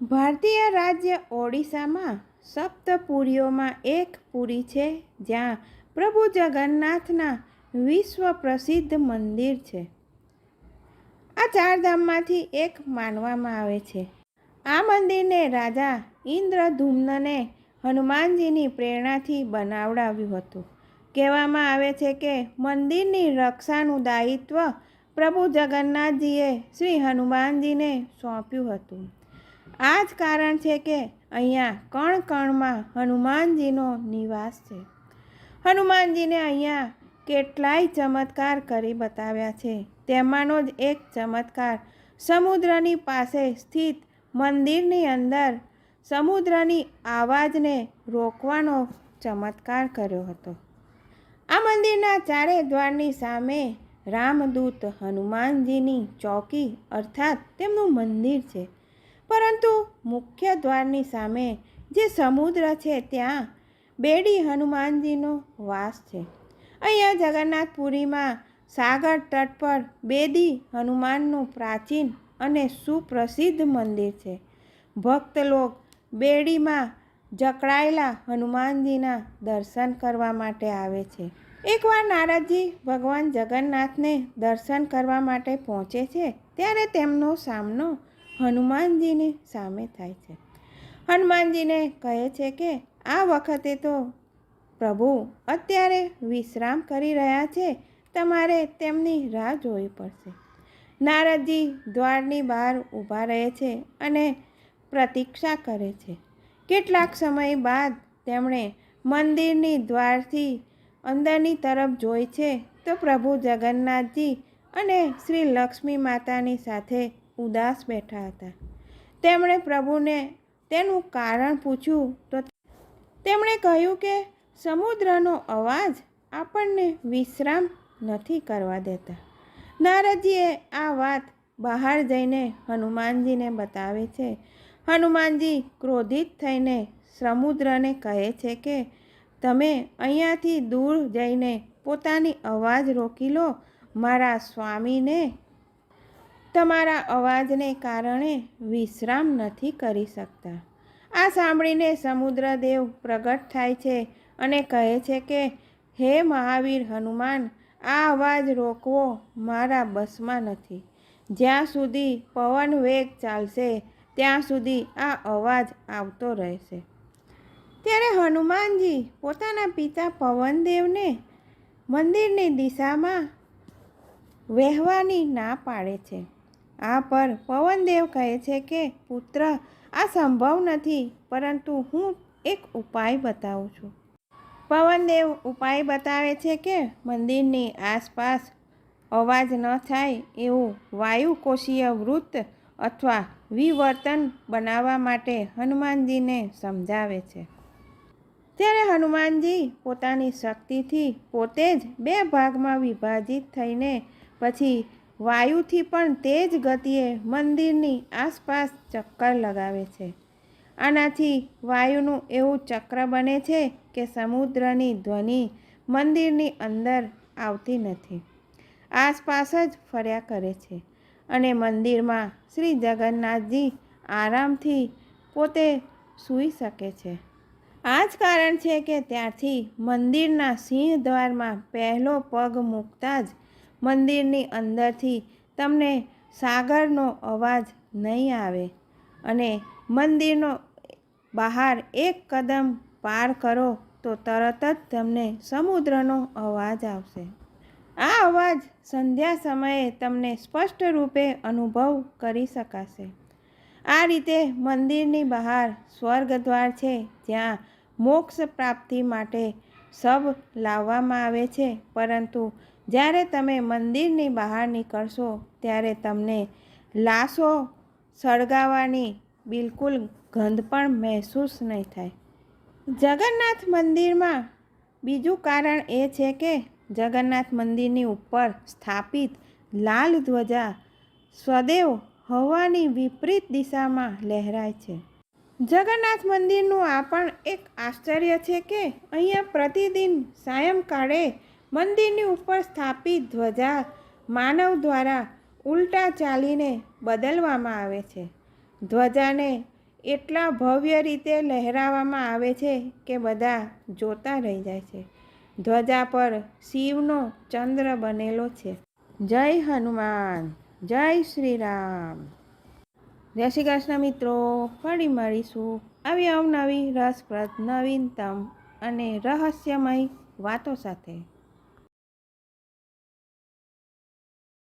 ભારતીય રાજ્ય ઓડિશામાં સપ્તપુરીઓમાં એક પુરી છે જ્યાં પ્રભુ જગન્નાથના વિશ્વ પ્રસિદ્ધ મંદિર છે. આ ચારધામમાંથી એક માનવામાં આવે છે. આ મંદિરને રાજા ઇન્દ્રધુમ્નને હનુમાનજીની પ્રેરણાથી બનાવડાવ્યું હતું. કહેવામાં આવે છે કે મંદિરની રક્ષાનું દાયિત્વ પ્રભુ જગન્નાથજીએ શ્રી હનુમાનજીને સોંપ્યું હતું. આ જ કારણ છે કે અહીંયા કણ કણમાં હનુમાનજીનો નિવાસ છે. હનુમાનજીને અહીંયા કેટલાય ચમત્કાર કરી બતાવ્યા છે. તેમાંનો જ એક ચમત્કાર સમુદ્રની પાસે સ્થિત મંદિરની અંદર સમુદ્રની આવાજને રોકવાનો ચમત્કાર કર્યો હતો. આ મંદિરના ચારે દ્વારની સામે રામદૂત હનુમાનજીની ચોકી અર્થાત તેમનું મંદિર છે. પરંતુ મુખ્ય દ્વારની સામે જે સમુદ્ર છે ત્યાં બેડી હનુમાનજીનો વાસ છે. અહીંયા જગન્નાથપુરીમાં સાગર તટ પર બેદી હનુમાનનું પ્રાચીન અને સુપ્રસિદ્ધ મંદિર છે. ભક્ત લોક બેડીમાં જકડાયેલા હનુમાનજીના દર્શન કરવા માટે આવે છે. એકવાર નારદજી ભગવાન જગન્નાથને દર્શન કરવા માટે પહોંચે છે ત્યારે તેમનો સામનો હનુમાનજીની સામે થાય છે. હનુમાનજીને કહે છે કે આ વખતે તો પ્રભુ અત્યારે વિશ્રામ કરી રહ્યા છે, તમારે તેમની રાહ જોવી પડશે. નારદજી દ્વારની બહાર ઊભા રહે છે અને પ્રતીક્ષા કરે છે. કેટલાક સમય બાદ તેમણે મંદિરની દ્વારથી અંદરની તરફ જોઈ છે તો પ્રભુ જગન્નાથજી અને શ્રી લક્ષ્મી માતાની સાથે ઉદાસ બેઠા હતા. તેમણે પ્રભુને તેનું કારણ પૂછ્યું તો તેમણે કહ્યું કે સમુદ્રનો અવાજ આપણને વિશ્રામ નથી કરવા દેતા. નારદજીએ આ વાત બહાર જઈને હનુમાનજીને બતાવે છે. હનુમાનજી ક્રોધિત થઈને સમુદ્રને કહે છે કે તમે અહીંયાથી દૂર જઈને પોતાની અવાજ રોકી લો. મારા સ્વામીને તમારા અવાજને કારણે વિશ્રામ નથી કરી શકતા. આ સાંભળીને સમુદ્રદેવ પ્રગટ થાય છે અને કહે છે કે હે મહાવીર હનુમાન, આ અવાજ રોકવો મારા બસમાં નથી. જ્યાં સુધી પવન વેગ ચાલશે ત્યાં સુધી આ અવાજ આવતો રહેશે. ત્યારે હનુમાનજી પોતાના પિતા પવનદેવને મંદિરની દિશામાં વહેવાની ના પાડે છે. આ પર પવનદેવ કહે છે કે પુત્ર, આ સંભવ નથી, પરંતુ હું એક ઉપાય બતાવું છું. પવનદેવ ઉપાય બતાવે છે કે મંદિરની આસપાસ અવાજ ન થાય એવું વાયુકોષીય વૃત્ત અથવા વિવર્તન બનાવવા માટે હનુમાનજીને સમજાવે છે. ત્યારે હનુમાનજી પોતાની શક્તિથી પોતે જ 2 ભાગમાં વિભાજિત થઈને પછી વાયુથી પણ તેજ ગતિએ મંદિરની આસપાસ ચક્કર લગાવે છે. આનાથી વાયુનું એવું ચક્ર બને છે કે સમુદ્રની ધ્વનિ મંદિરની અંદર આવતી નથી, આસપાસ જ ફર્યા કરે છે અને મંદિરમાં શ્રી જગન્નાથજી આરામથી પોતે સૂઈ શકે છે. આ જ કારણ છે કે ત્યારથી મંદિરના સિંહદ્વારમાં પહેલો પગ મૂકતા જ મંદિરની અંદરથી તમને સાગરનો અવાજ નહીં આવે અને મંદિરનો બહાર એક કદમ પાર કરો તો તરત જ તમને સમુદ્રનો અવાજ આવશે. આ અવાજ સંધ્યા સમયે તમને સ્પષ્ટ રૂપે અનુભવ કરી શકાશે. આ રીતે મંદિરની બહાર સ્વર્ગદ્વાર છે જ્યાં મોક્ષ પ્રાપ્તિ માટે શબ લાવવામાં આવે છે, પરંતુ જ્યારે તમે મંદિરની બહાર નીકળશો ત્યારે તમને લાશો સળગાવવાની બિલકુલ ગંધ પણ મહેસૂસ નહીં થાય. જગન્નાથ મંદિરમાં બીજું કારણ એ છે કે જગન્નાથ મંદિરની ઉપર સ્થાપિત લાલ ધ્વજા સદૈવ હવાની વિપરીત દિશામાં લહેરાય છે. જગન્નાથ મંદિરનું આ પણ એક આશ્ચર્ય છે કે અહીંયા પ્રતિદિન સાયંકાળે મંદિરની ઉપર સ્થાપિત ધ્વજા માનવ દ્વારા ઉલટા ચાલીને બદલવામાં આવે છે. ધ્વજાને એટલા ભવ્ય રીતે લહેરાવવામાં આવે છે કે બધા જોતા રહી જાય છે. ધ્વજા પર શિવનો ચંદ્ર બનેલો છે. જય હનુમાન, જય શ્રી રામ. જય શ્રી કૃષ્ણ મિત્રો. ફરી મળીશું આવી અવનવી રસપ્રદ નવીનતમ અને રહસ્યમય વાતો સાથે.